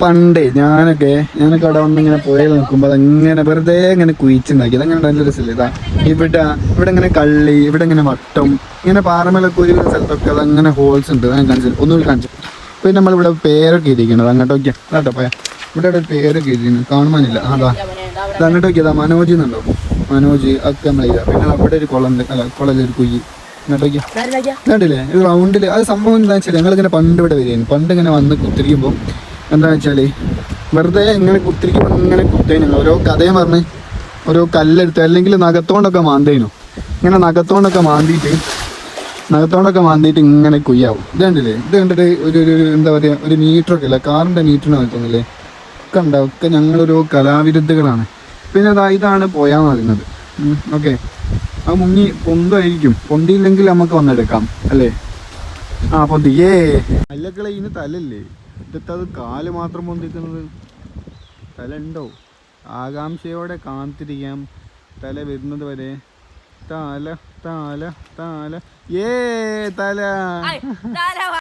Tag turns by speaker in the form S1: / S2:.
S1: പണ്ട് ഞാനൊക്കെ അവിടെ വന്നിങ്ങനെ പുഴയിൽ നിൽക്കുമ്പോൾ അതങ്ങനെ വെറുതെ ഇങ്ങനെ കുഴിച്ചുണ്ടാക്കി അതങ്ങനെ നല്ല രസമില്ല. ഇതാ ഇവിടെ ഇങ്ങനെ കള്ളി, ഇവിടെ ഇങ്ങനെ വട്ടം, ഇങ്ങനെ പാറമേലൊക്കെ ഒരു സ്ഥലത്തൊക്കെ അതങ്ങനെ ഹോൾസ് ഉണ്ട്. ഞാൻ കാണിച്ചു, ഒന്നുകൂടി കാണിച്ചു. പിന്നെ നമ്മളിവിടെ പേരൊക്കെ ഇരിക്കുന്നത് അങ്ങോട്ടൊക്കെ കേട്ടോ. പോയാ ഇവിടെ ഒരു പേരൊക്കെ ഇരിക്കുന്നു, കാണുവാനില്ല. അതാ ഇത് അങ്ങോട്ട് നോക്കിയതാ മനോജ് എന്നുണ്ടോ, മനോജ് ഒക്കെ നമ്മളില്ല. പിന്നെ അവിടെ ഒരു കുളം, അല്ല കുളത്തിൽ ഒരു കുഴി ഇങ്ങോട്ടേക്ക് കണ്ടില്ലേ, ഇത് റൗണ്ടില്. അത് സംഭവം എന്താ വെച്ചാൽ ഞങ്ങളിങ്ങനെ പണ്ട് ഇവിടെ വരികയായിരുന്നു. പണ്ട് ഇങ്ങനെ വന്ന് കുത്തിരിക്കുമ്പോൾ എന്താ വെച്ചാല് വെറുതെ ഇങ്ങനെ കുത്തിരിക്കുമ്പോൾ ഇങ്ങനെ കുത്തേനു ഓരോ കഥയും പറഞ്ഞ് ഓരോ കല്ലെടുത്ത് അല്ലെങ്കിൽ നഖത്തോണ്ടൊക്കെ മാന്തേനു. ഇങ്ങനെ നഖത്തോണ്ടൊക്കെ മാന്തിയിട്ട് ഇങ്ങനെ കുയ്യാവും. ഇത് കണ്ടില്ലേ, ഇത് കണ്ടിട്ട് ഒരു എന്താ പറയുക, ഒരു മീറ്ററൊക്കെ അല്ല, കാറിൻ്റെ മീറ്ററിന് നോക്കുന്നില്ലേ, ഒക്കെ ഉണ്ടാവും. ഒക്കെ ഞങ്ങളൊരു കലാവിരുദ്ധകളാണ്. പിന്നെ ഇതാണ് പോയാൽ പറയുന്നത്. ഓക്കെ, അത് മുങ്ങി പൊന്തായിരിക്കും. പൊന്തിയില്ലെങ്കിൽ നമുക്ക് വന്നെടുക്കാം അല്ലേ. ആ പൊന്തിയേ അല്ലക്കളെ, ഇതിന് തലല്ലേ, ഇതത് കാല് മാത്രം പൊന്തിക്കുന്നത്. തല ഉണ്ടോ? ആകാംക്ഷയോടെ കാത്തിരിക്കാം തല വരുന്നത് വരെ. തല തല തല ഏ തല